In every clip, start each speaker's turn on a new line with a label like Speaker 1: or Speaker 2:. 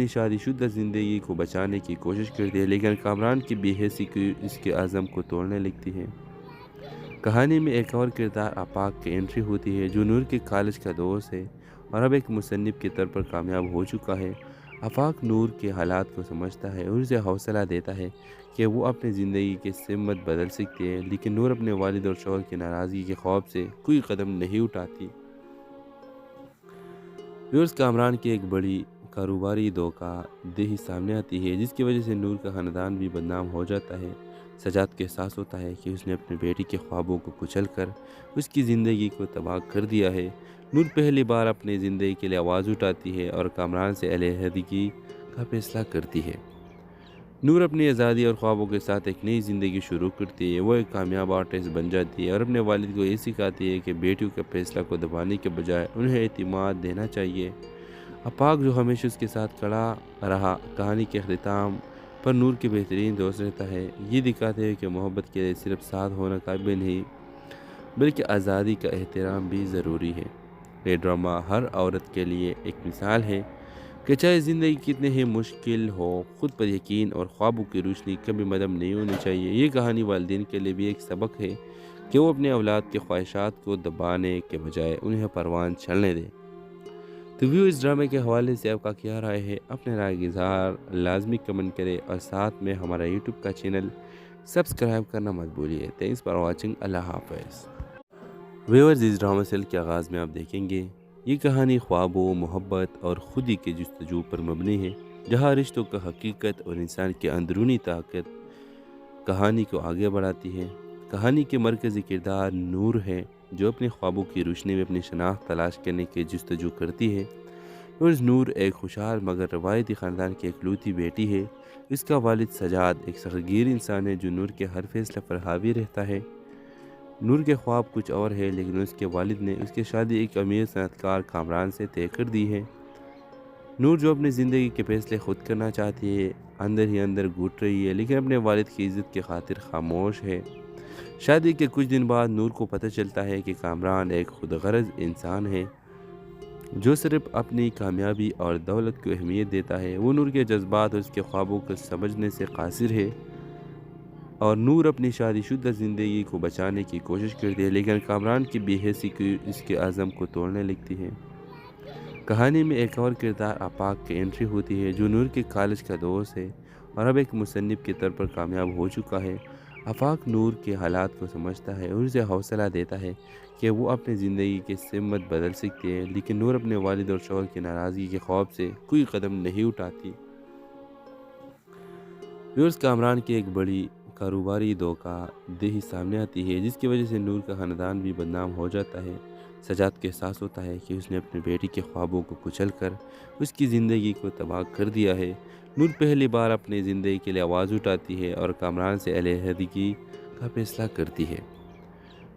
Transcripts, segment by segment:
Speaker 1: اپنی شادی شدہ زندگی کو بچانے کی کوشش کرتی ہے، لیکن کامران کی بے حسی کی اس کے عزم کو توڑنے لگتی ہے۔ کہانی میں ایک اور کردار آفاق کی انٹری ہوتی ہے، جو نور کے کالج کا دوست ہے اور اب ایک مصنف کے طور پر کامیاب ہو چکا ہے۔ آفاق نور کے حالات کو سمجھتا ہے اور اسے حوصلہ دیتا ہے کہ وہ اپنی زندگی کی سمت بدل سکتی ہے، لیکن نور اپنے والد اور شوہر کی ناراضگی کے خوف سے کوئی قدم نہیں اٹھاتی۔ ویورز، کامران کی ایک بڑی کاروباری دھوکہ دہی سامنے آتی ہے، جس کی وجہ سے نور کا خاندان بھی بدنام ہو جاتا ہے۔ سجاد کو احساس ہوتا ہے کہ اس نے اپنی بیٹی کے خوابوں کو کچل کر اس کی زندگی کو تباہ کر دیا ہے۔ نور پہلی بار اپنی زندگی کے لیے آواز اٹھاتی ہے اور کامران سے علیحدگی کا فیصلہ کرتی ہے۔ نور اپنی آزادی اور خوابوں کے ساتھ ایک نئی زندگی شروع کرتی ہے۔ وہ ایک کامیاب آرٹسٹ بن جاتی ہے اور اپنے والد کو یہ سکھاتی ہے کہ بیٹیوں کے فیصلہ کو دبانے کے بجائے انہیں اعتماد دینا چاہیے۔ آفاق، جو ہمیشہ اس کے ساتھ کھڑا رہا، کہانی کے اختتام پر نور کے بہترین دوست رہتا ہے۔ یہ دکھاتے ہیں کہ محبت کے لیے صرف ساتھ ہونا کافی نہیں، بلکہ آزادی کا احترام بھی ضروری ہے۔ یہ ڈرامہ ہر عورت کے لیے ایک مثال ہے کہ چاہے زندگی کتنی ہی مشکل ہو، خود پر یقین اور خوابوں کی روشنی کبھی مدھم نہیں ہونی چاہیے۔ یہ کہانی والدین کے لیے بھی ایک سبق ہے کہ وہ اپنے اولاد کے خواہشات کو دبانے کے بجائے انہیں پروان چلنے دیں۔ تو ویو، اس ڈرامے کے حوالے سے آپ کا کیا رائے ہے؟ اپنے رائے کا اظہار لازمی کمنٹ کریں اور ساتھ میں ہمارا یوٹیوب کا چینل سبسکرائب کرنا مت بھولیے۔ Thanks for watching. اللہ حافظ۔ ویورز، اس ڈرامہ سیل کے آغاز میں آپ دیکھیں گے یہ کہانی خوابوں، محبت اور خودی کے جستجو پر مبنی ہے، جہاں رشتوں کا حقیقت اور انسان کی اندرونی طاقت کہانی کو آگے بڑھاتی ہے۔ کہانی کے مرکزی کردار نور ہے، جو اپنے خوابوں کی روشنی میں اپنی شناخت تلاش کرنے کی جستجو کرتی ہے۔ اور نور ایک خوشحال مگر روایتی خاندان کی اکلوتی بیٹی ہے۔ اس کا والد سجاد ایک سختگیر انسان ہے جو نور کے ہر فیصلے پر حاوی رہتا ہے۔ نور کے خواب کچھ اور ہے، لیکن اس کے والد نے اس کی شادی ایک امیر صنعت کار کامران سے طے کر دی ہے۔ نور، جو اپنی زندگی کے فیصلے خود کرنا چاہتی ہے، اندر ہی اندر گھٹ رہی ہے، لیکن اپنے والد کی عزت کی خاطر خاموش ہے۔ شادی کے کچھ دن بعد نور کو پتہ چلتا ہے کہ کامران ایک خود غرض انسان ہے جو صرف اپنی کامیابی اور دولت کو اہمیت دیتا ہے۔ وہ نور کے جذبات اور اس کے خوابوں کو سمجھنے سے قاصر ہے، اور نور اپنی شادی شدہ زندگی کو بچانے کی کوشش کرتی ہے، لیکن کامران کی بے حسی کی اس کے عزم کو توڑنے لگتی ہے۔ کہانی میں ایک اور کردار آفاق کی انٹری ہوتی ہے، جو نور کے کالج کا دوست ہے اور اب ایک مصنف کے طور پر کامیاب ہو چکا ہے۔ آفاق نور کے حالات کو سمجھتا ہے اور اسے حوصلہ دیتا ہے کہ وہ اپنی زندگی کی سمت بدل سکتی ہے، لیکن نور اپنے والد اور شوہر کی ناراضگی کے خوف سے کوئی قدم نہیں اٹھاتی۔ ویورز، کامران کی ایک بڑی کاروباری دھوکہ دہی سامنے آتی ہے، جس کی وجہ سے نور کا خاندان بھی بدنام ہو جاتا ہے۔ سجاد کو احساس ہوتا ہے کہ اس نے اپنی بیٹی کے خوابوں کو کچل کر اس کی زندگی کو تباہ کر دیا ہے۔ نور پہلی بار اپنی زندگی کے لیے آواز اٹھاتی ہے اور کامران سے علیحدگی کا فیصلہ کرتی ہے۔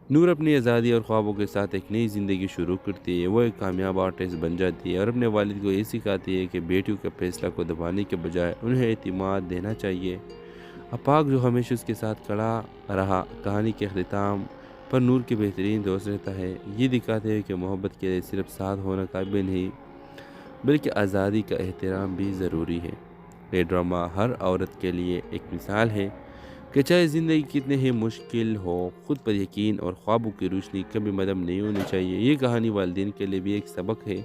Speaker 1: نور اپنی آزادی اور خوابوں کے ساتھ ایک نئی زندگی شروع کرتی ہے۔ وہ ایک کامیاب آرٹسٹ بن جاتی ہے اور اپنے والد کو یہ سکھاتی ہے کہ بیٹیوں کے فیصلہ کو دبانے کے بجائے انہیں اعتماد دینا چاہیے۔ آفاق، جو ہمیشہ اس کے ساتھ کھڑا رہا، کہانی کے اختتام پر نور کے بہترین دوست رہتا ہے۔ یہ دکھاتے ہیں کہ محبت کے لیے صرف ساتھ ہونا کافی نہیں، بلکہ آزادی کا احترام بھی ضروری ہے۔ یہ ڈرامہ ہر عورت کے لیے ایک مثال ہے کہ چاہے زندگی کتنی ہی مشکل ہو، خود پر یقین اور خوابوں کی روشنی کبھی مدھم نہیں ہونی چاہیے۔ یہ کہانی والدین کے لیے بھی ایک سبق ہے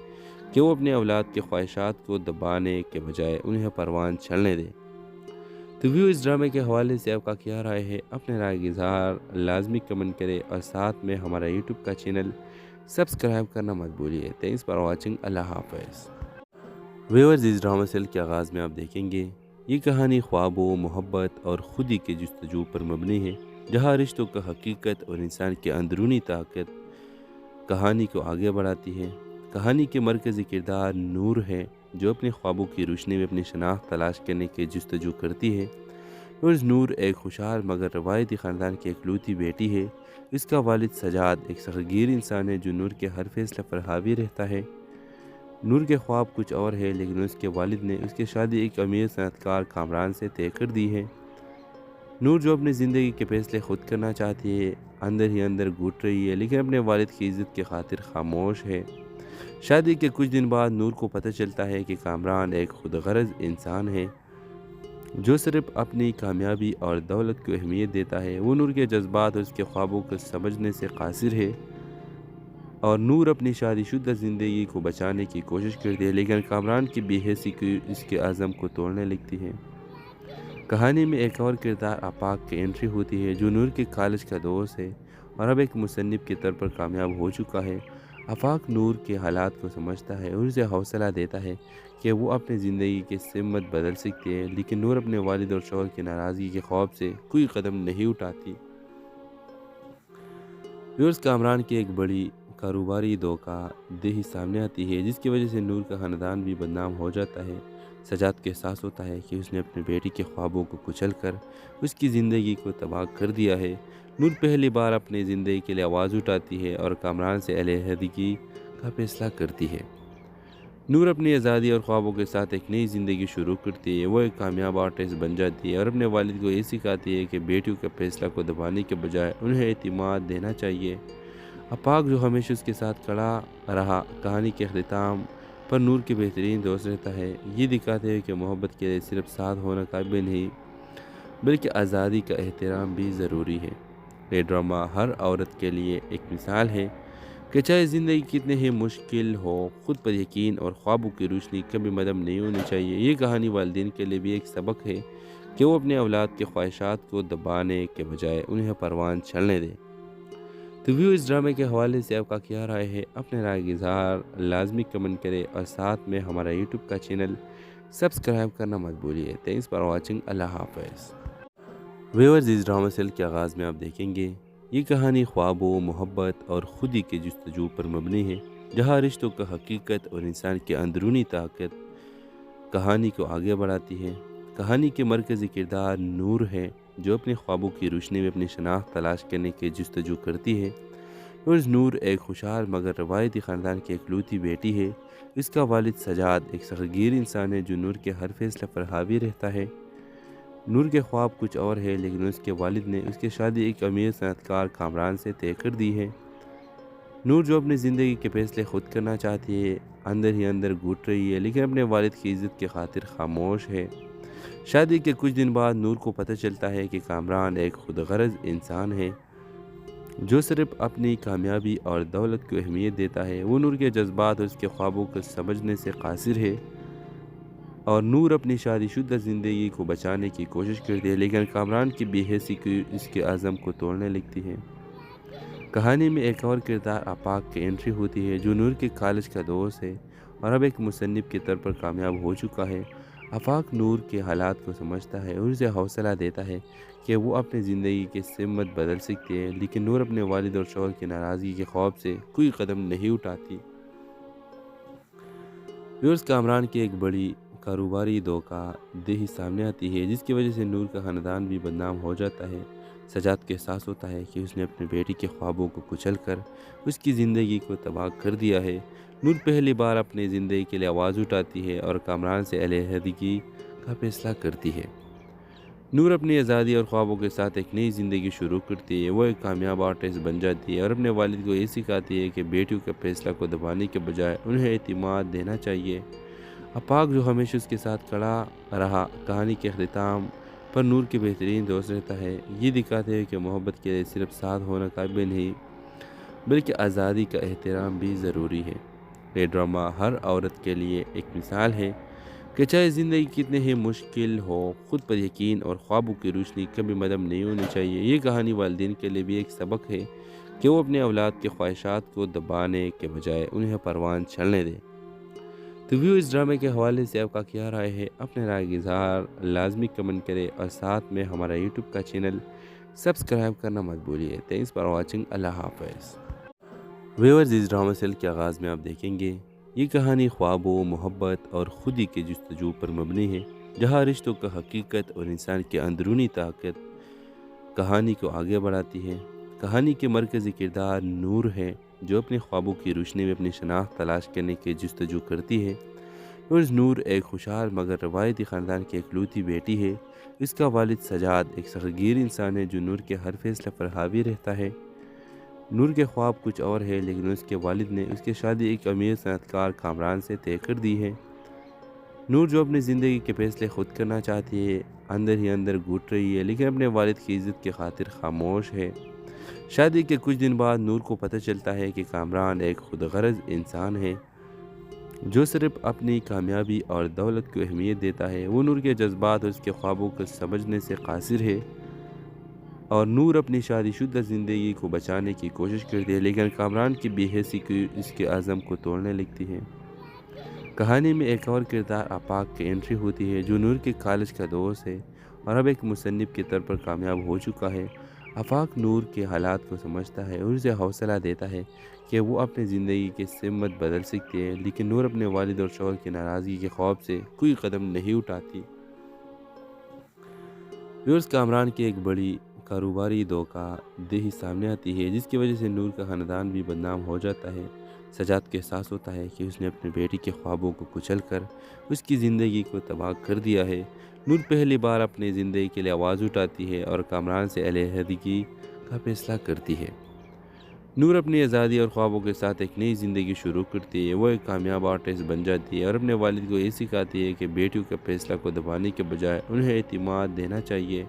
Speaker 1: کہ وہ اپنے اولاد کے خواہشات کو دبانے کے بجائے انہیں پروان چلنے دیں۔ تو ویو، اس ڈرامے کے حوالے سے آپ کا کیا رائے ہے؟ اپنے رائے کا اظہار لازمی کمنٹ کریں اور ساتھ میں ہمارا یوٹیوب کا چینل سبسکرائب کرنا مت بھولیے۔ Thanks for watching. اللہ حافظ۔ ویورز، اس ڈرامہ سیل کے آغاز میں آپ دیکھیں گے یہ کہانی خوابوں، محبت اور خودی کے جستجو پر مبنی ہے، جہاں رشتوں کا حقیقت اور انسان کی اندرونی طاقت کہانی کو آگے بڑھاتی ہے۔ کہانی کے مرکزی کردار نور ہے، جو اپنے خوابوں کی روشنی میں اپنی شناخت تلاش کرنے کی جستجو کرتی ہے۔ اور نور ایک خوشحال مگر روایتی خاندان کی اکلوتی بیٹی ہے۔ اس کا والد سجاد ایک سختگیر انسان ہے جو نور کے ہر فیصلے پر حاوی رہتا ہے۔ نور کے خواب کچھ اور ہے، لیکن اس کے والد نے اس کی شادی ایک امیر صنعت کار کامران سے طے کر دی ہے۔ نور، جو اپنی زندگی کے فیصلے خود کرنا چاہتی ہے، اندر ہی اندر گھٹ رہی ہے، لیکن اپنے والد کی عزت کی خاطر خاموش ہے۔ شادی کے کچھ دن بعد نور کو پتہ چلتا ہے کہ کامران ایک خود غرض انسان ہے جو صرف اپنی کامیابی اور دولت کو اہمیت دیتا ہے۔ وہ نور کے جذبات اور اس کے خوابوں کو سمجھنے سے قاصر ہے اور نور اپنی شادی شدہ زندگی کو بچانے کی کوشش کرتی ہے، لیکن کامران کی بے حسی کی اس کے عزم کو توڑنے لگتی ہے۔ کہانی میں ایک اور کردار آفاق کی انٹری ہوتی ہے جو نور کے کالج کا دوست ہے اور اب ایک مصنف کے طور پر کامیاب ہو چکا ہے۔ آفاق نور کے حالات کو سمجھتا ہے اور اسے حوصلہ دیتا ہے کہ وہ اپنی زندگی کی سمت بدل سکتی ہے، لیکن نور اپنے والد اور شوہر کی ناراضگی کے خوف سے کوئی قدم نہیں اٹھاتی۔ ویورز، کامران کی ایک بڑی کاروباری دھوکہ دہی سامنے آتی ہے جس کی وجہ سے نور کا خاندان بھی بدنام ہو جاتا ہے۔ سجاد کو احساس ہوتا ہے کہ اس نے اپنے بیٹی کے خوابوں کو کچل کر اس کی زندگی کو تباہ کر دیا ہے۔ نور پہلی بار اپنی زندگی کے لیے آواز اٹھاتی ہے اور کامران سے علیحدگی کا فیصلہ کرتی ہے۔ نور اپنی آزادی اور خوابوں کے ساتھ ایک نئی زندگی شروع کرتی ہے۔ وہ ایک کامیاب آرٹسٹ بن جاتی ہے اور اپنے والد کو یہ سکھاتی ہے کہ بیٹیوں کے فیصلہ کو دبانے کے بجائے انہیں اعتماد دینا چاہیے۔ آفاق جو ہمیشہ اس کے ساتھ کھڑا رہا، کہانی کے اختتام پر نور کے بہترین دوست رہتا ہے، یہ دکھاتے ہوئے کہ محبت کے لیے صرف ساتھ ہونا کافی نہیں بلکہ آزادی کا احترام بھی ضروری ہے۔ یہ ڈرامہ ہر عورت کے لیے ایک مثال ہے کہ چاہے زندگی کتنے ہی مشکل ہو، خود پر یقین اور خوابوں کی روشنی کبھی مدھم نہیں ہونی چاہیے۔ یہ کہانی والدین کے لیے بھی ایک سبق ہے کہ وہ اپنے اولاد کے خواہشات کو دبانے کے بجائے انہیں پروان چلنے دیں۔ تو ویو اس ڈرامے کے حوالے سے آپ کا کیا رائے ہے؟ اپنے رائے کا اظہار لازمی کمنٹ کریں اور ساتھ میں ہمارا یوٹیوب کا چینل سبسکرائب کرنا مت بھولیے۔ Thanks for watching. اللہ حافظ۔ ویورز، اس ڈرامہ سیل کے آغاز میں آپ دیکھیں گے یہ کہانی خوابوں، محبت اور خودی کے جستجو پر مبنی ہے، جہاں رشتوں کا حقیقت اور انسان کی اندرونی طاقت کہانی کو آگے بڑھاتی ہے۔ کہانی کے مرکزی کردار نور ہے جو اپنے خوابوں کی روشنی میں اپنی شناخت تلاش کرنے کی جستجو کرتی ہے۔ نور ایک خوشحال مگر روایتی خاندان کی اکلوتی بیٹی ہے۔ اس کا والد سجاد ایک سختگیر انسان ہے جو نور کے ہر فیصلے پر حاوی رہتا ہے۔ نور کے خواب کچھ اور ہے لیکن اس کے والد نے اس کی شادی ایک امیر صنعت کار کامران سے طے کر دی ہے۔ نور جو اپنی زندگی کے فیصلے خود کرنا چاہتی ہے، اندر ہی اندر گھٹ رہی ہے لیکن اپنے والد کی عزت کی خاطر خاموش ہے۔ شادی کے کچھ دن بعد نور کو پتہ چلتا ہے کہ کامران ایک خود غرض انسان ہے جو صرف اپنی کامیابی اور دولت کو اہمیت دیتا ہے۔ وہ نور کے جذبات اور اس کے خوابوں کو سمجھنے سے قاصر ہے اور نور اپنی شادی شدہ زندگی کو بچانے کی کوشش کرتی ہے، لیکن کامران کی بے حسی کی اس کے عزم کو توڑنے لگتی ہے۔ کہانی میں ایک اور کردار آفاق کی انٹری ہوتی ہے جو نور کے کالج کا دوست ہے اور اب ایک مصنف کے طور پر کامیاب ہو چکا ہے۔ آفاق نور کے حالات کو سمجھتا ہے اور اسے حوصلہ دیتا ہے کہ وہ اپنی زندگی کی سمت بدل سکتی ہے، لیکن نور اپنے والد اور شوہر کی ناراضگی کے خوف سے کوئی قدم نہیں اٹھاتی۔ ویورز، کامران کی ایک بڑی کاروباری دھوکہ دہی سامنے آتی ہے جس کی وجہ سے نور کا خاندان بھی بدنام ہو جاتا ہے۔ سجاد کو احساس ہوتا ہے کہ اس نے اپنے بیٹی کے خوابوں کو کچل کر اس کی زندگی کو تباہ کر دیا ہے۔ نور پہلی بار اپنی زندگی کے لیے آواز اٹھاتی ہے اور کامران سے علیحدگی کا فیصلہ کرتی ہے۔ نور اپنی آزادی اور خوابوں کے ساتھ ایک نئی زندگی شروع کرتی ہے۔ وہ ایک کامیاب آرٹسٹ بن جاتی ہے اور اپنے والد کو یہ سکھاتی ہے کہ بیٹیوں کے فیصلہ کو دبانے کے بجائے انہیں اعتماد دینا چاہیے۔ آفاق جو ہمیشہ اس کے ساتھ کھڑا رہا، کہانی کے اختتام پر نور کے بہترین دوست رہتا ہے، یہ دکھاتے ہوئے کہ محبت کے لیے صرف ساتھ ہونا کافی نہیں بلکہ آزادی کا احترام بھی ضروری ہے۔ یہ ڈرامہ ہر عورت کے لیے ایک مثال ہے کہ چاہے زندگی کتنے ہی مشکل ہو، خود پر یقین اور خوابوں کی روشنی کبھی مدھم نہیں ہونی چاہیے۔ یہ کہانی والدین کے لیے بھی ایک سبق ہے کہ وہ اپنے اولاد کے خواہشات کو دبانے کے بجائے انہیں پروان چلنے دیں۔ تو ویو اس ڈرامے کے حوالے سے آپ کا کیا رائے ہے؟ اپنے رائے کا اظہار لازمی کمنٹ کریں اور ساتھ میں ہمارا یوٹیوب کا چینل سبسکرائب کرنا مت بھولیے۔ Thanks for watching. اللہ حافظ۔ ویورز، اس ڈرامہ سیل کے آغاز میں آپ دیکھیں گے یہ کہانی خوابوں، محبت اور خودی کے جستجو پر مبنی ہے، جہاں رشتوں کا حقیقت اور انسان کی اندرونی طاقت کہانی کو آگے بڑھاتی ہے۔ کہانی کے مرکزی کردار نور ہے جو اپنے خوابوں کی روشنی میں اپنی شناخت تلاش کرنے کی جستجو کرتی ہے۔ نور ایک خوشحال مگر روایتی خاندان کی اکلوتی بیٹی ہے۔ اس کا والد سجاد ایک سختگیر انسان ہے جو نور کے ہر فیصلے پر حاوی رہتا ہے۔ نور کے خواب کچھ اور ہے، لیکن اس کے والد نے اس کی شادی ایک امیر صنعت کار کامران سے طے کر دی ہے۔ نور جو اپنی زندگی کے فیصلے خود کرنا چاہتی ہے، اندر ہی اندر گھٹ رہی ہے، لیکن اپنے والد کی عزت کی خاطر خاموش ہے۔ شادی کے کچھ دن بعد نور کو پتہ چلتا ہے کہ کامران ایک خود غرض انسان ہے جو صرف اپنی کامیابی اور دولت کو اہمیت دیتا ہے۔ وہ نور کے جذبات اور اس کے خوابوں کو سمجھنے سے قاصر ہے، اور نور اپنی شادی شدہ زندگی کو بچانے کی کوشش کرتی ہے، لیکن کامران کی بے حسی کی اس کے عزم کو توڑنے لگتی ہے۔ کہانی میں ایک اور کردار آفاق کی انٹری ہوتی ہے، جو نور کے کالج کا دوست ہے اور اب ایک مصنف کے طور پر کامیاب ہو چکا ہے۔ آفاق نور کے حالات کو سمجھتا ہے اور اسے حوصلہ دیتا ہے کہ وہ اپنی زندگی کی سمت بدل سکتی ہے، لیکن نور اپنے والد اور شوہر کی ناراضگی کے خوف سے کوئی قدم نہیں اٹھاتی۔ ویورز، کامران کی ایک بڑی کاروباری دھوکہ دہی سامنے آتی ہے، جس کی وجہ سے نور کا خاندان بھی بدنام ہو جاتا ہے۔ سجاد کو احساس ہوتا ہے کہ اس نے اپنی بیٹی کے خوابوں کو کچل کر اس کی زندگی کو تباہ کر دیا ہے۔ نور پہلی بار اپنی زندگی کے لیے آواز اٹھاتی ہے اور کامران سے علیحدگی کا فیصلہ کرتی ہے۔ نور اپنی آزادی اور خوابوں کے ساتھ ایک نئی زندگی شروع کرتی ہے۔ وہ ایک کامیاب آرٹسٹ بن جاتی ہے اور اپنے والد کو یہ سکھاتی ہے کہ بیٹیوں کے فیصلہ کو دبانے کے بجائے انہیں اعتماد دینا چاہیے۔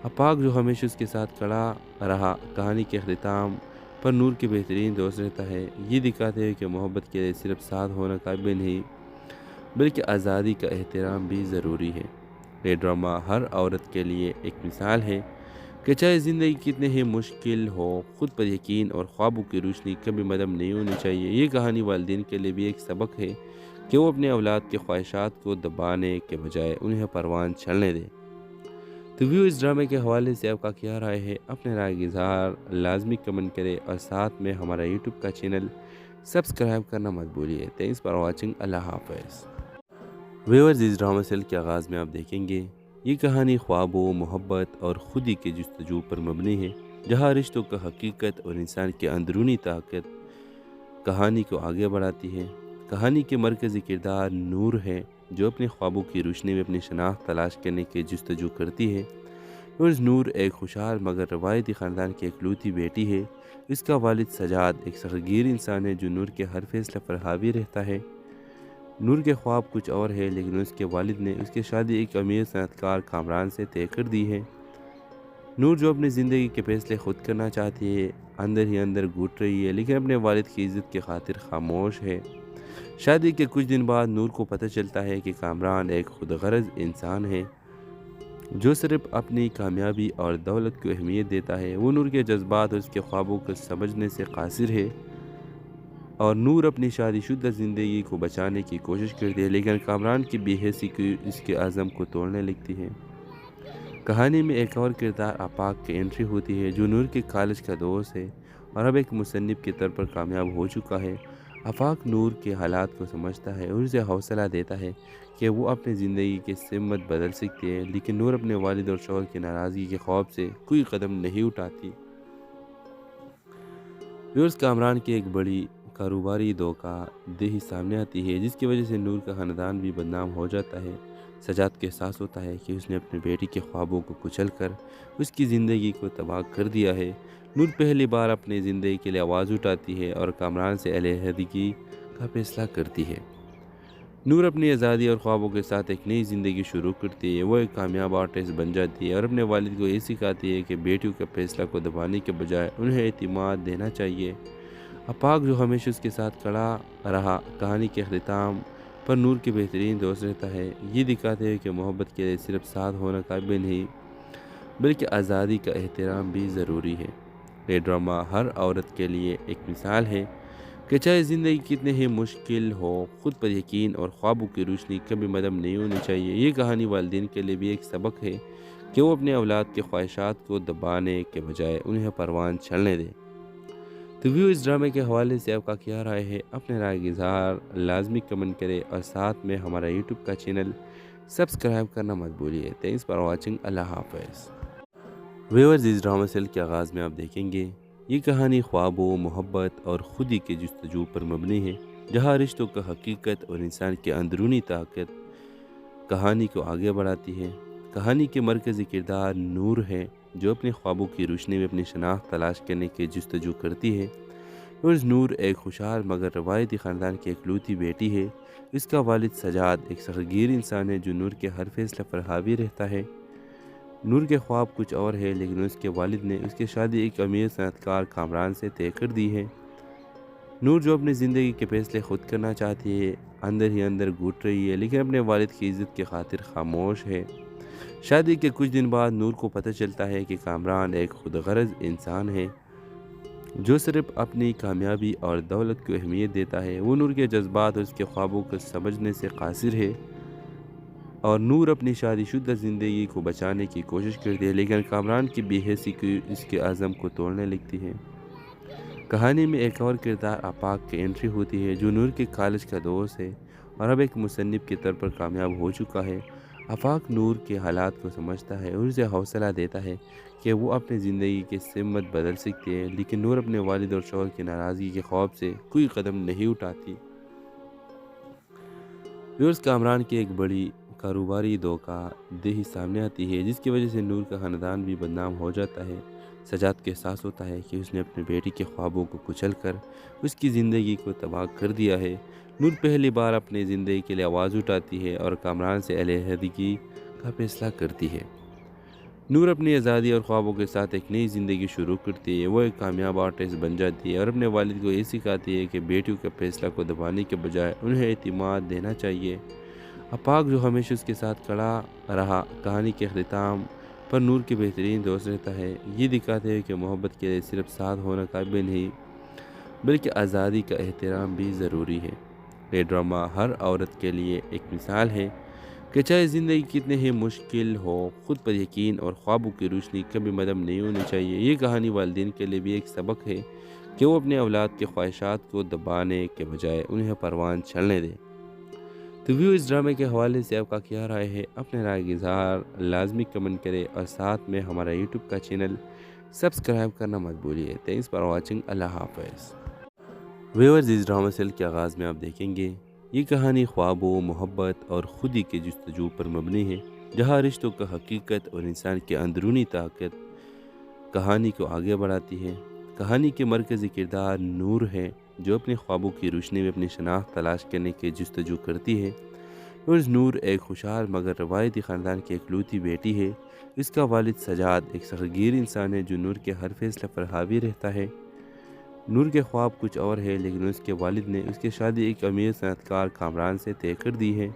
Speaker 1: آفاق جو ہمیشہ اس کے ساتھ کھڑا رہا، کہانی کے اختتام پر نور کے بہترین دوست رہتا ہے، یہ دکھاتے ہوئے کہ محبت کے لیے صرف ساتھ ہونا کافی نہیں بلکہ آزادی کا احترام بھی ضروری ہے۔ یہ ڈرامہ ہر عورت کے لیے ایک مثال ہے کہ چاہے زندگی کتنے ہی مشکل ہو، خود پر یقین اور خوابوں کی روشنی کبھی مدھم نہیں ہونی چاہیے۔ یہ کہانی والدین کے لیے بھی ایک سبق ہے کہ وہ اپنے اولاد کے خواہشات کو دبانے کے بجائے انہیں پروان چلنے دیں۔ تو ویو، اس ڈرامے کے حوالے سے آپ کا کیا رائے ہے؟ اپنے رائے کا اظہار لازمی کمنٹ کریں اور ساتھ میں ہمارا یوٹیوب کا چینل سبسکرائب کرنا مت بھولیے۔ Thanks for watching. اللہ حافظ۔ ویورز، اس ڈرامے سیل کے آغاز میں آپ دیکھیں گے یہ کہانی خوابوں، محبت اور خودی کے جستجو پر مبنی ہے، جہاں رشتوں کا حقیقت اور انسان کی اندرونی طاقت کہانی کو آگے بڑھاتی ہے۔ کہانی کے مرکزی کردار نور ہے، جو اپنے خوابوں کی روشنی میں اپنی شناخت تلاش کرنے کی جستجو کرتی ہے۔ نور ایک خوشحال مگر روایتی خاندان کی اکلوتی بیٹی ہے۔ اس کا والد سجاد ایک سختگیر انسان ہے جو نور کے ہر فیصلے پر حاوی رہتا ہے۔ نور کے خواب کچھ اور ہے، لیکن اس کے والد نے اس کی شادی ایک امیر صنعت کار کامران سے طے کر دی ہے۔ نور جو اپنی زندگی کے فیصلے خود کرنا چاہتی ہے، اندر ہی اندر گھٹ رہی ہے، لیکن اپنے والد کی عزت کی خاطر خاموش ہے۔ شادی کے کچھ دن بعد نور کو پتہ چلتا ہے کہ کامران ایک خود غرض انسان ہے جو صرف اپنی کامیابی اور دولت کو اہمیت دیتا ہے۔ وہ نور کے جذبات اور اس کے خوابوں کو سمجھنے سے قاصر ہے، اور نور اپنی شادی شدہ زندگی کو بچانے کی کوشش کرتی ہے، لیکن کامران کی بے حسی کی اس کے عزم کو توڑنے لگتی ہے۔ کہانی میں ایک اور کردار آفاق کی انٹری ہوتی ہے، جو نور کے کالج کا دوست ہے اور اب ایک مصنف کے طور پر کامیاب ہو چکا ہے۔ آفاق نور کے حالات کو سمجھتا ہے اور اسے حوصلہ دیتا ہے کہ وہ اپنی زندگی کی سمت بدل سکتی ہے، لیکن نور اپنے والد اور شوہر کی ناراضگی کے خوف سے کوئی قدم نہیں اٹھاتی۔ ویورز، کامران کی ایک بڑی کاروباری دھوکہ دہی سامنے آتی ہے، جس کی وجہ سے نور کا خاندان بھی بدنام ہو جاتا ہے۔ سجاد کو احساس ہوتا ہے کہ اس نے اپنی بیٹی کے خوابوں کو کچل کر اس کی زندگی کو تباہ کر دیا ہے۔ نور پہلی بار اپنی زندگی کے لیے آواز اٹھاتی ہے اور کامران سے علیحدگی کا فیصلہ کرتی ہے۔ نور اپنی آزادی اور خوابوں کے ساتھ ایک نئی زندگی شروع کرتی ہے۔ وہ ایک کامیاب آرٹسٹ بن جاتی ہے اور اپنے والد کو یہ سکھاتی ہے کہ بیٹیوں کے فیصلہ کو دبانے کے بجائے انہیں اعتماد دینا چاہیے۔ آفاق جو ہمیشہ اس کے ساتھ کھڑا رہا، کہانی کے اختتام پر نور کے بہترین دوست رہتا ہے، یہ دکھاتے ہوئے کہ محبت کے لیے صرف ساتھ ہونا کافی نہیں بلکہ آزادی کا احترام بھی ضروری ہے۔ یہ ڈرامہ ہر عورت کے لیے ایک مثال ہے کہ چاہے زندگی کتنے ہی مشکل ہو، خود پر یقین اور خوابوں کی روشنی کبھی مدھم نہیں ہونی چاہیے۔ یہ کہانی والدین کے لیے بھی ایک سبق ہے کہ وہ اپنے اولاد کے خواہشات کو دبانے کے بجائے انہیں پروان چلنے دیں۔ تو ویو، اس ڈرامے کے حوالے سے آپ کا کیا رائے ہے؟ اپنے رائے کا اظہار لازمی کمنٹ کریں اور ساتھ میں ہمارا یوٹیوب کا چینل سبسکرائب کرنا مت بھولیے۔ Thanks for watching. اللہ حافظ۔ ویورز، اس ڈرامے سیل کے آغاز میں آپ دیکھیں گے یہ کہانی خوابوں، محبت اور خودی کے جستجو پر مبنی ہے، جہاں رشتوں کا حقیقت اور انسان کی اندرونی طاقت کہانی کو آگے بڑھاتی ہے۔ کہانی کے مرکزی کردار نور ہے، جو اپنے خوابوں کی روشنی میں اپنی شناخت تلاش کرنے کی جستجو کرتی ہے۔ عرض نور ایک خوشحال مگر روایتی خاندان کی اکلوتی بیٹی ہے۔ اس کا والد سجاد ایک سختگیر انسان ہے جو نور کے ہر فیصلے پر حاوی رہتا ہے۔ نور کے خواب کچھ اور ہے، لیکن اس کے والد نے اس کی شادی ایک امیر صنعت کار کامران سے طے کر دی ہے۔ نور جو اپنی زندگی کے فیصلے خود کرنا چاہتی ہے، اندر ہی اندر گھٹ رہی ہے، لیکن اپنے والد کی عزت کی خاطر خاموش ہے۔ شادی کے کچھ دن بعد نور کو پتہ چلتا ہے کہ کامران ایک خود غرض انسان ہے جو صرف اپنی کامیابی اور دولت کو اہمیت دیتا ہے۔ وہ نور کے جذبات اور اس کے خوابوں کو سمجھنے سے قاصر ہے، اور نور اپنی شادی شدہ زندگی کو بچانے کی کوشش کرتی ہے، لیکن کامران کی بے حسی کی اس کے عزم کو توڑنے لگتی ہے۔ کہانی میں ایک اور کردار آفاق کی انٹری ہوتی ہے جو نور کے کالج کا دوست ہے اور اب ایک مصنف کے طور پر کامیاب ہو چکا ہے۔ آفاق نور کے حالات کو سمجھتا ہے اور اسے حوصلہ دیتا ہے کہ وہ اپنی زندگی کی سمت بدل سکتی ہے، لیکن نور اپنے والد اور شوہر کی ناراضگی کے خوف سے کوئی قدم نہیں اٹھاتی۔ ویورز، کامران کی ایک بڑی کاروباری دھوکہ دہی سامنے آتی ہے جس کی وجہ سے نور کا خاندان بھی بدنام ہو جاتا ہے۔ سجاد کو احساس ہوتا ہے کہ اس نے اپنی بیٹی کے خوابوں کو کچل کر اس کی زندگی کو تباہ کر دیا ہے۔ نور پہلی بار اپنی زندگی کے لیے آواز اٹھاتی ہے اور کامران سے علیحدگی کا فیصلہ کرتی ہے۔ نور اپنی آزادی اور خوابوں کے ساتھ ایک نئی زندگی شروع کرتی ہے۔ وہ ایک کامیاب آرٹسٹ بن جاتی ہے اور اپنے والد کو یہ سکھاتی ہے کہ بیٹیوں کے فیصلہ کو دبانے کے بجائے انہیں اعتماد دینا چاہیے۔ آفاق جو ہمیشہ اس کے ساتھ کھڑا رہا، کہانی کے اختتام پر نور کے بہترین دوست رہتا ہے۔ یہ دکھاتے ہیں کہ محبت کے لیے صرف ساتھ ہونا کافی نہیں، بلکہ آزادی کا احترام بھی ضروری ہے۔ یہ ڈرامہ ہر عورت کے لیے ایک مثال ہے کہ چاہے زندگی کتنے ہی مشکل ہو، خود پر یقین اور خوابوں کی روشنی کبھی مدھم نہیں ہونی چاہیے۔ یہ کہانی والدین کے لیے بھی ایک سبق ہے کہ وہ اپنے اولاد کے خواہشات کو دبانے کے بجائے انہیں پروان چلنے دیں۔ تو اس ڈرامے کے حوالے سے آپ کا کیا رائے ہے؟ اپنے رائے کا اظہار لازمی کمنٹ کرے اور ساتھ میں ہمارا یوٹیوب کا چینل سبسکرائب کرنا مت بھولیے۔ Thanks for watching. اللہ حافظ۔ ویورز، اس ڈرامہ سیل کے آغاز میں آپ دیکھیں گے یہ کہانی خوابوں، محبت اور خودی کے جستجو پر مبنی ہے، جہاں رشتوں کا حقیقت اور انسان کی اندرونی طاقت کہانی کو آگے بڑھاتی ہے۔ کہانی کے مرکزی کردار نور ہے جو اپنے خوابوں کی روشنی میں اپنی شناخت تلاش کرنے کی جستجو کرتی ہے۔ عرض نور ایک خوشحال مگر روایتی خاندان کی اکلوتی بیٹی ہے۔ اس کا والد سجاد ایک سختگیر انسان ہے جو نور کے ہر فیصلے پر حاوی رہتا ہے۔ نور کے خواب کچھ اور ہے، لیکن اس کے والد نے اس کی شادی ایک امیر صنعت کار کامران سے طے کر دی ہے۔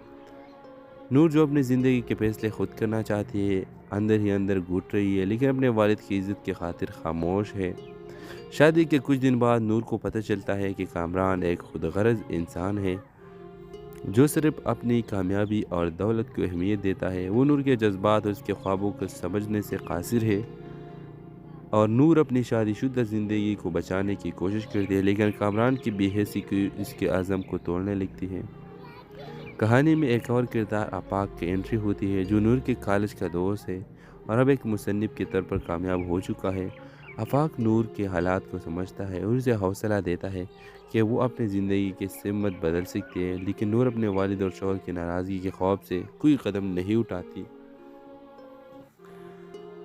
Speaker 1: نور جو اپنی زندگی کے فیصلے خود کرنا چاہتی ہے، اندر ہی اندر گھٹ رہی ہے، لیکن اپنے والد کی عزت کی خاطر خاموش ہے۔ شادی کے کچھ دن بعد نور کو پتہ چلتا ہے کہ کامران ایک خود غرض انسان ہے جو صرف اپنی کامیابی اور دولت کو اہمیت دیتا ہے۔ وہ نور کے جذبات اور اس کے خوابوں کو سمجھنے سے قاصر ہے، اور نور اپنی شادی شدہ زندگی کو بچانے کی کوشش کرتی ہے، لیکن کامران کی بے حسی کی اس کے عزم کو توڑنے لگتی ہے۔ کہانی میں ایک اور کردار آفاق کی انٹری ہوتی ہے جو نور کے کالج کا دوست ہے اور اب ایک مصنف کے طور پر کامیاب ہو چکا ہے۔ آفاق نور کے حالات کو سمجھتا ہے اور اسے حوصلہ دیتا ہے کہ وہ اپنی زندگی کی سمت بدل سکتی ہے، لیکن نور اپنے والد اور شوہر کی ناراضگی کے خوف سے کوئی قدم نہیں اٹھاتی۔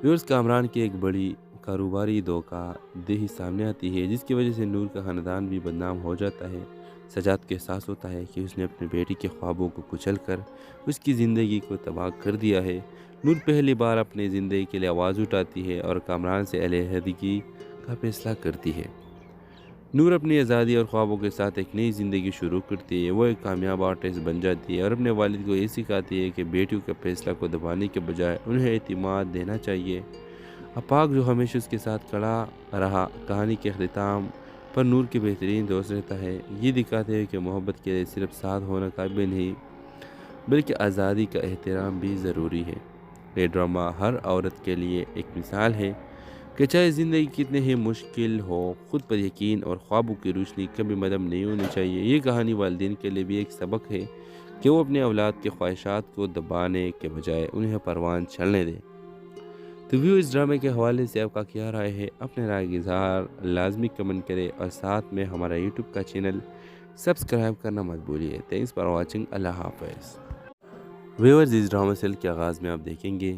Speaker 1: ویورز، کامران کی ایک بڑی کاروباری دھوکہ دہی سامنے آتی ہے جس کی وجہ سے نور کا خاندان بھی بدنام ہو جاتا ہے۔ سجاد کو احساس ہوتا ہے کہ اس نے اپنی بیٹی کے خوابوں کو کچل کر اس کی زندگی کو تباہ کر دیا ہے۔ نور پہلی بار اپنی زندگی کے لیے آواز اٹھاتی ہے اور کامران سے علیحدگی کا فیصلہ کرتی ہے۔ نور اپنی آزادی اور خوابوں کے ساتھ ایک نئی زندگی شروع کرتی ہے۔ وہ ایک کامیاب آرٹسٹ بن جاتی ہے اور اپنے والد کو یہ سکھاتی ہے کہ بیٹیوں کے فیصلہ کو دبانے کے بجائے انہیں اعتماد دینا چاہیے۔ آفاق جو ہمیشہ اس کے ساتھ کھڑا رہا، کہانی کے اختتام پر نور کے بہترین دوست رہتا ہے۔ یہ دکھاتے ہیں کہ محبت کے لیے صرف ساتھ ہونا کافی نہیں، بلکہ آزادی کا احترام بھی ضروری ہے۔ یہ ڈرامہ ہر عورت کے لیے ایک مثال ہے کہ چاہے زندگی کتنے ہی مشکل ہو، خود پر یقین اور خوابوں کی روشنی کبھی مدھم نہیں ہونی چاہیے۔ یہ کہانی والدین کے لیے بھی ایک سبق ہے کہ وہ اپنے اولاد کے خواہشات کو دبانے کے بجائے انہیں پروان چلنے دیں۔ تو اس ڈرامے کے حوالے سے آپ کا کیا رائے ہے؟ اپنے رائے کا اظہار لازمی کمنٹ کرے اور ساتھ میں ہمارا یوٹیوب کا چینل سبسکرائب کرنا مت بھولیے۔ Thanks for watching. اللہ حافظ۔ ویورز، اس ڈرامہ سیل کے آغاز میں آپ دیکھیں گے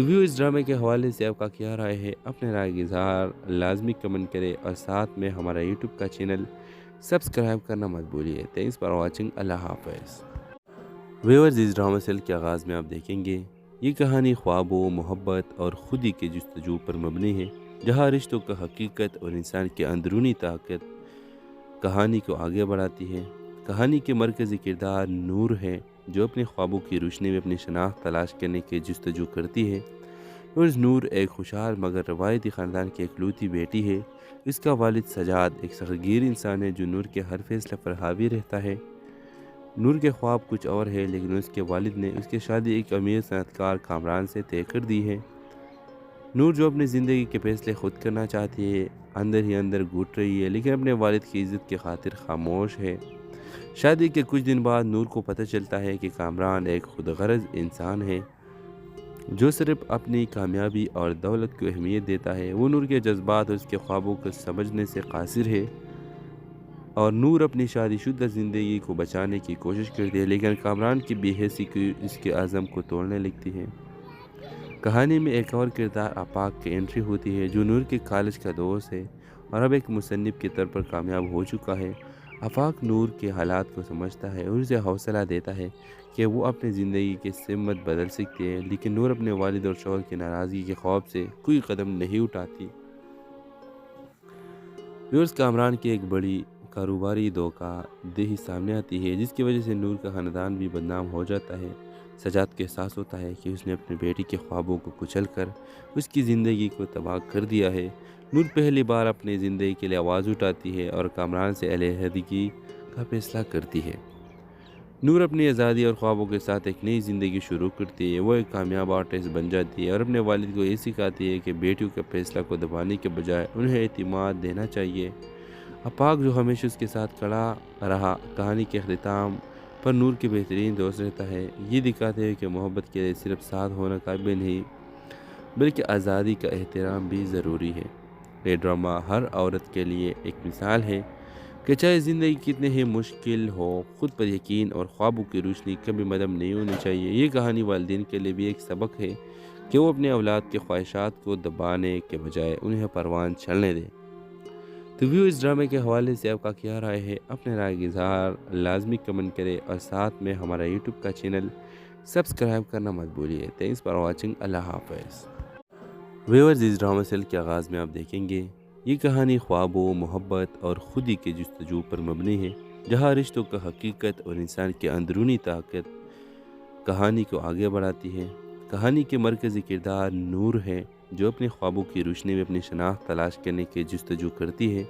Speaker 1: تو ویو اس ڈرامے کے حوالے سے آپ کا کیا رائے ہے؟ اپنے رائے کا اظہار لازمی کمنٹ کرے اور ساتھ میں ہمارا یوٹیوب کا چینل سبسکرائب کرنا مت بھولیے۔ Thanks for watching. اللہ حافظ۔ ویورز اس ڈرامہ سیل کے آغاز میں آپ دیکھیں گے یہ کہانی خوابوں، محبت اور خودی کے جستجو پر مبنی ہے، جہاں رشتوں کا حقیقت اور انسان کی اندرونی طاقت کہانی کو آگے بڑھاتی ہے۔ کہانی کے مرکزی کردار نور ہے، جو اپنے خوابوں کی روشنی میں اپنی شناخت تلاش کرنے کی جستجو کرتی ہے۔ اور نور ایک خوشحال مگر روایتی خاندان کی اکلوتی بیٹی ہے۔ اس کا والد سجاد ایک سختگیر انسان ہے جو نور کے ہر فیصلے پر حاوی رہتا ہے۔ نور کے خواب کچھ اور ہے، لیکن اس کے والد نے اس کی شادی ایک امیر صنعت کار کامران سے طے کر دی ہے۔ نور جو اپنی زندگی کے فیصلے خود کرنا چاہتی ہے، اندر ہی اندر گھٹ رہی ہے، لیکن اپنے والد کی عزت کی خاطر خاموش ہے۔ شادی کے کچھ دن بعد نور کو پتہ چلتا ہے کہ کامران ایک خود غرض انسان ہے جو صرف اپنی کامیابی اور دولت کو اہمیت دیتا ہے۔ وہ نور کے جذبات اور اس کے خوابوں کو سمجھنے سے قاصر ہے، اور نور اپنی شادی شدہ زندگی کو بچانے کی کوشش کرتی ہے، لیکن کامران کی بے حسی کی اس کے عزم کو توڑنے لگتی ہے۔ کہانی میں ایک اور کردار آفاق کی انٹری ہوتی ہے، جو نور کے کالج کا دوست ہے اور اب ایک مصنف کے طور پر کامیاب ہو چکا ہے۔ آفاق نور کے حالات کو سمجھتا ہے اور اسے حوصلہ دیتا ہے کہ وہ اپنی زندگی کی سمت بدل سکتی ہے، لیکن نور اپنے والد اور شوہر کی ناراضگی کے خوف سے کوئی قدم نہیں اٹھاتی۔ ویورز کامران کی ایک بڑی کاروباری دھوکہ دہی سامنے آتی ہے، جس کی وجہ سے نور کا خاندان بھی بدنام ہو جاتا ہے۔ سجاد کو احساس ہوتا ہے کہ اس نے اپنی بیٹی کے خوابوں کو کچل کر اس کی زندگی کو تباہ کر دیا ہے۔ نور پہلی بار اپنی زندگی کے لیے آواز اٹھاتی ہے اور کامران سے علیحدگی کا فیصلہ کرتی ہے۔ نور اپنی آزادی اور خوابوں کے ساتھ ایک نئی زندگی شروع کرتی ہے۔ وہ ایک کامیاب آرٹسٹ بن جاتی ہے اور اپنے والد کو یہ سکھاتی ہے کہ بیٹیوں کے فیصلہ کو دبانے کے بجائے انہیں اعتماد دینا چاہیے۔ آفاق جو ہمیشہ اس کے ساتھ کھڑا رہا، کہانی کے اختتام پر نور کے بہترین دوست رہتا ہے، یہ دکھاتے ہیں کہ محبت کے لیے صرف ساتھ ہونا کافی نہیں، بلکہ آزادی کا احترام بھی ضروری ہے۔ یہ ڈرامہ ہر عورت کے لیے ایک مثال ہے کہ چاہے زندگی کتنے ہی مشکل ہو، خود پر یقین اور خوابوں کی روشنی کبھی مدھم نہیں ہونی چاہیے۔ یہ کہانی والدین کے لیے بھی ایک سبق ہے کہ وہ اپنے اولاد کے خواہشات کو دبانے کے بجائے انہیں پروان چلنے دیں۔ تو ویو اس ڈرامے کے حوالے سے آپ کا کیا رائے ہے؟ اپنے رائے کا اظہار لازمی کمنٹ کرے اور ساتھ میں ہمارا یوٹیوب کا چینل سبسکرائب کرنا مت بھولیے۔ Thanks for watching. اللہ حافظ۔ ویورز اس ڈرامہ سیل کے آغاز میں آپ دیکھیں گے یہ کہانی خوابوں، محبت اور خودی کے جستجو پر مبنی ہے، جہاں رشتوں کا حقیقت اور انسان کی اندرونی طاقت کہانی کو آگے بڑھاتی ہے۔ کہانی کے مرکزی کردار نور ہے، جو اپنے خوابوں کی روشنی میں اپنی شناخت تلاش کرنے کی جستجو کرتی ہے۔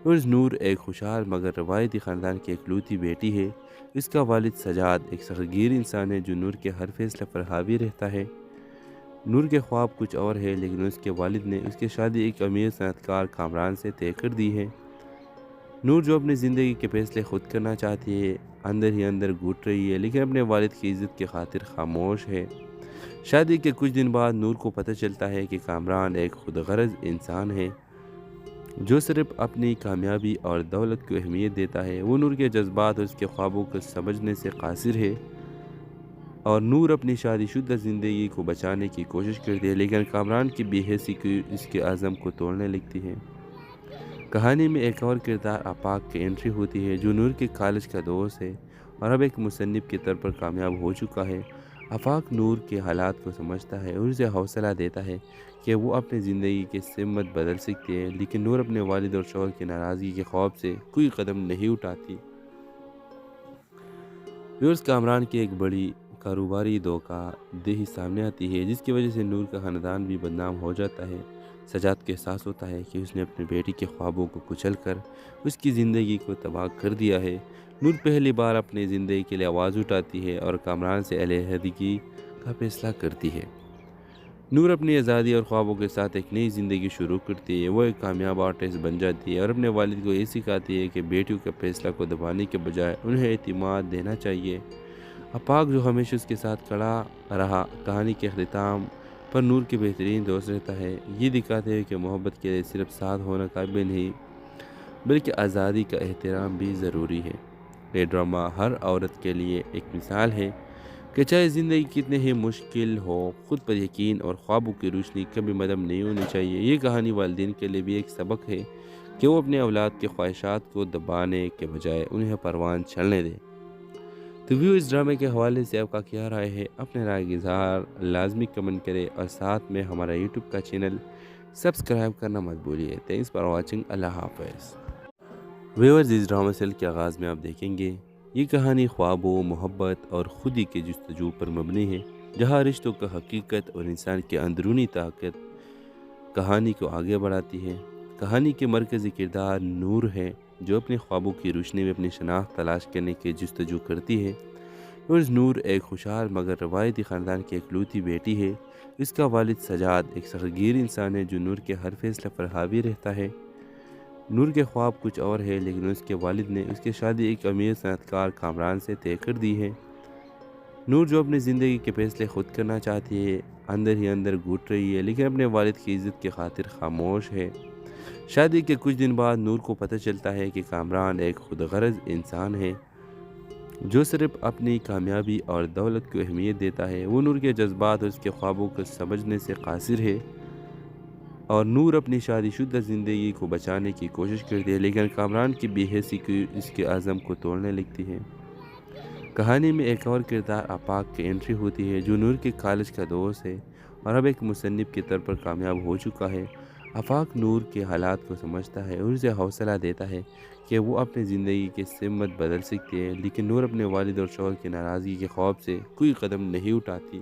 Speaker 1: اور نور ایک خوشحال مگر روایتی خاندان کی اکلوتی بیٹی ہے۔ اس کا والد سجاد ایک سختگیر انسان ہے جو نور کے ہر فیصلے پر حاوی رہتا ہے۔ نور کے خواب کچھ اور ہے، لیکن اس کے والد نے اس کی شادی ایک امیر صنعت کار کامران سے طے کر دی ہے۔ نور جو اپنی زندگی کے فیصلے خود کرنا چاہتی ہے، اندر ہی اندر گھٹ رہی ہے، لیکن اپنے والد کی عزت کی خاطر خاموش ہے۔ شادی کے کچھ دن بعد نور کو پتہ چلتا ہے کہ کامران ایک خود غرض انسان ہے جو صرف اپنی کامیابی اور دولت کو اہمیت دیتا ہے۔ وہ نور کے جذبات اور اس کے خوابوں کو سمجھنے سے قاصر ہے، اور نور اپنی شادی شدہ زندگی کو بچانے کی کوشش کرتی ہے، لیکن کامران کی بے حسی کی اس کے عزم کو توڑنے لگتی ہے۔ کہانی میں ایک اور کردار آفاق کی انٹری ہوتی ہے، جو نور کے کالج کا دوست ہے اور اب ایک مصنف کے طور پر کامیاب ہو چکا ہے۔ آفاق نور کے حالات کو سمجھتا ہے اور اسے حوصلہ دیتا ہے کہ وہ اپنی زندگی کی سمت بدل سکتی ہے، لیکن نور اپنے والد اور شوہر کی ناراضگی کے خوف سے کوئی قدم نہیں اٹھاتی۔ ویورز کامران کی ایک بڑی کاروباری دھوکہ دہی سامنے آتی ہے، جس کی وجہ سے نور کا خاندان بھی بدنام ہو جاتا ہے۔ سجاد کو احساس ہوتا ہے کہ اس نے اپنی بیٹی کے خوابوں کو کچل کر اس کی زندگی کو تباہ کر دیا ہے۔ نور پہلی بار اپنی زندگی کے لیے آواز اٹھاتی ہے اور کامران سے علیحدگی کا فیصلہ کرتی ہے۔ نور اپنی آزادی اور خوابوں کے ساتھ ایک نئی زندگی شروع کرتی ہے۔ وہ ایک کامیاب آرٹسٹ بن جاتی ہے اور اپنے والد کو یہ سکھاتی ہے کہ بیٹیوں کے فیصلہ کو دبانے کے بجائے انہیں اعتماد دینا چاہیے۔ آفاق جو ہمیشہ اس کے ساتھ کھڑا رہا، کہانی کے اختتام پر نور کے بہترین دوست رہتا ہے، یہ دکھاتے ہیں کہ محبت کے لیے صرف ساتھ ہونا کافی نہیں، بلکہ آزادی کا احترام بھی ضروری ہے۔ یہ ڈرامہ ہر عورت کے لیے ایک مثال ہے کہ چاہے زندگی کتنے ہی مشکل ہو، خود پر یقین اور خوابوں کی روشنی کبھی مدھم نہیں ہونی چاہیے۔ یہ کہانی والدین کے لیے بھی ایک سبق ہے کہ وہ اپنے اولاد کی خواہشات کو دبانے کے بجائے انہیں پروان چلنے دیں۔ تو ویو اس ڈرامے کے حوالے سے آپ کا کیا رائے ہے؟ اپنے رائے کا اظہار لازمی کمنٹ کرے اور ساتھ میں ہمارا یوٹیوب کا چینل سبسکرائب کرنا مت بھولیے۔ Thanks for watching. اللہ حافظ۔ ویورز اس ڈرامہ سیل کے آغاز میں آپ دیکھیں گے یہ کہانی خوابوں، محبت اور خودی کے جستجو پر مبنی ہے، جہاں رشتوں کا حقیقت اور انسان کی اندرونی طاقت کہانی کو آگے بڑھاتی ہے۔ کہانی کے مرکزی کردار نور ہے، جو اپنے خوابوں کی روشنی میں اپنی شناخت تلاش کرنے کی جستجو کرتی ہے۔ اور نور ایک خوشحال مگر روایتی خاندان کی اکلوتی بیٹی ہے۔ اس کا والد سجاد ایک سختگیر انسان ہے جو نور کے ہر فیصلے پر حاوی رہتا ہے۔ نور کے خواب کچھ اور ہے، لیکن اس کے والد نے اس کی شادی ایک امیر صنعت کار کامران سے طے کر دی ہے۔ نور جو اپنی زندگی کے فیصلے خود کرنا چاہتی ہے، اندر ہی اندر گھٹ رہی ہے، لیکن اپنے والد کی عزت کی خاطر خاموش ہے۔ شادی کے کچھ دن بعد نور کو پتہ چلتا ہے کہ کامران ایک خود غرض انسان ہے جو صرف اپنی کامیابی اور دولت کو اہمیت دیتا ہے۔ وہ نور کے جذبات اور اس کے خوابوں کو سمجھنے سے قاصر ہے، اور نور اپنی شادی شدہ زندگی کو بچانے کی کوشش کرتی ہے، لیکن کامران کی بے حسی کی اس کے عزم کو توڑنے لگتی ہے۔ کہانی میں ایک اور کردار آفاق کی انٹری ہوتی ہے، جو نور کے کالج کا دوست ہے اور اب ایک مصنف کے طور پر کامیاب ہو چکا ہے۔ آفاق نور کے حالات کو سمجھتا ہے اور اسے حوصلہ دیتا ہے کہ وہ اپنی زندگی کی سمت بدل سکتی ہے، لیکن نور اپنے والد اور شوہر کی ناراضگی کے خوف سے کوئی قدم نہیں اٹھاتی۔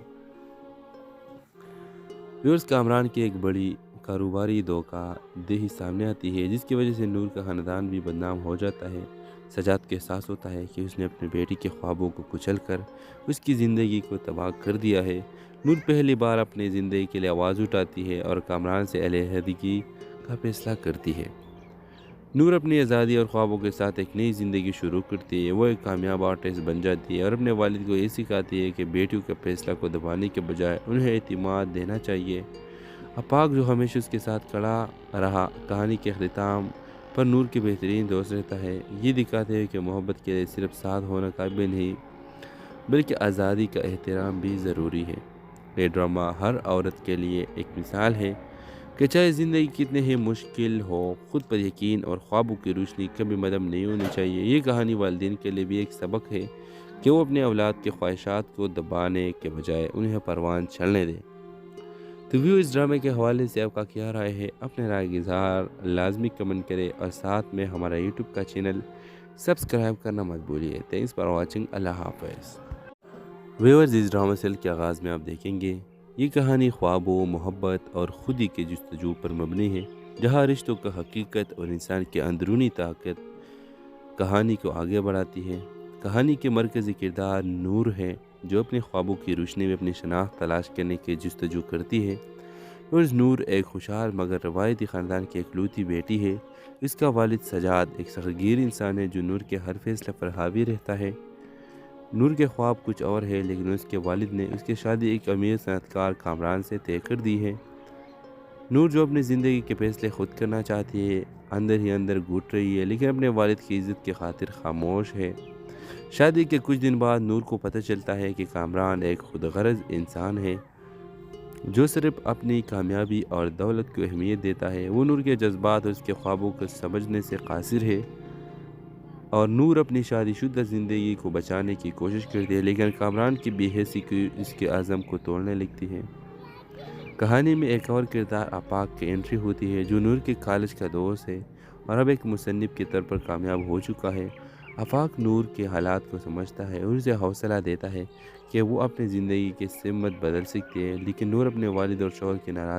Speaker 1: ویورز کامران کی ایک بڑی کاروباری دھوکہ دہی سامنے آتی ہے، جس کی وجہ سے نور کا خاندان بھی بدنام ہو جاتا ہے۔ سجاد کو احساس ہوتا ہے کہ اس نے اپنی بیٹی کے خوابوں کو کچل کر اس کی زندگی کو تباہ کر دیا ہے۔ نور پہلی بار اپنی زندگی کے لیے آواز اٹھاتی ہے اور کامران سے علیحدگی کا فیصلہ کرتی ہے۔ نور اپنی آزادی اور خوابوں کے ساتھ ایک نئی زندگی شروع کرتی ہے۔ وہ ایک کامیاب آرٹسٹ بن جاتی ہے اور اپنے والد کو یہ سکھاتی ہے کہ بیٹیوں کے فیصلہ کو دبانے کے بجائے انہیں اعتماد دینا چاہیے۔ آفاق جو ہمیشہ اس کے ساتھ کھڑا رہا، کہانی کے اختتام پر نور کے بہترین دوست رہتا ہے۔ یہ دکھاتے ہیں کہ محبت کے لیے صرف ساتھ ہونا کافی نہیں، بلکہ آزادی کا احترام بھی ضروری ہے۔ یہ ڈرامہ ہر عورت کے لیے ایک مثال ہے کہ چاہے زندگی کتنے ہی مشکل ہو، خود پر یقین اور خوابوں کی روشنی کبھی مدھم نہیں ہونی چاہیے۔ یہ کہانی والدین کے لیے بھی ایک سبق ہے کہ وہ اپنے اولاد کی خواہشات کو دبانے کے بجائے انہیں پروان چلنے دیں۔ تو ویو اس ڈرامے کے حوالے سے آپ کا کیا رائے ہے؟ اپنے رائے کا اظہار لازمی کمنٹ کرے اور ساتھ میں ہمارا یوٹیوب کا چینل سبسکرائب کرنا مت بھولیے۔ Thanks for watching. اللہ حافظ۔ ویورز اس ڈرامہ سیل کے آغاز میں آپ دیکھیں گے یہ کہانی خوابوں، محبت اور خودی کے جستجو پر مبنی ہے، جہاں رشتوں کا حقیقت اور انسان کی اندرونی طاقت کہانی کو آگے بڑھاتی ہے۔ کہانی کے مرکزی کردار نور ہے، جو اپنے خوابوں کی روشنی میں اپنی شناخت تلاش کرنے کی جستجو کرتی ہے۔ اور نور ایک خوشحال مگر روایتی خاندان کی اکلوتی بیٹی ہے۔ اس کا والد سجاد ایک سختگیر انسان ہے جو نور کے ہر فیصلے پر حاوی رہتا ہے۔ نور کے خواب کچھ اور ہے، لیکن اس کے والد نے اس کی شادی ایک امیر صنعت کار کامران سے طے کر دی ہے۔ نور جو اپنی زندگی کے فیصلے خود کرنا چاہتی ہے، اندر ہی اندر گھٹ رہی ہے، لیکن اپنے والد کی عزت کی خاطر خاموش ہے۔ شادی کے کچھ دن بعد نور کو پتہ چلتا ہے کہ کامران ایک خود غرض انسان ہے جو صرف اپنی کامیابی اور دولت کو اہمیت دیتا ہے۔ وہ نور کے جذبات اور اس کے خوابوں کو سمجھنے سے قاصر ہے، اور نور اپنی شادی شدہ زندگی کو بچانے کی کوشش کرتی ہے، لیکن کامران کی بے حسی کی اس کے عزم کو توڑنے لگتی ہے۔ کہانی میں ایک اور کردار آفاق کی انٹری ہوتی ہے، جو نور کے کالج کا دوست ہے اور اب ایک مصنف کے طور پر کامیاب ہو چکا ہے۔ آفاق نور کے حالات کو سمجھتا ہے اور اسے حوصلہ دیتا ہے کہ وہ اپنی زندگی کی سمت بدل سکتی ہے، لیکن نور اپنے والد اور شوہر کی ناراضگی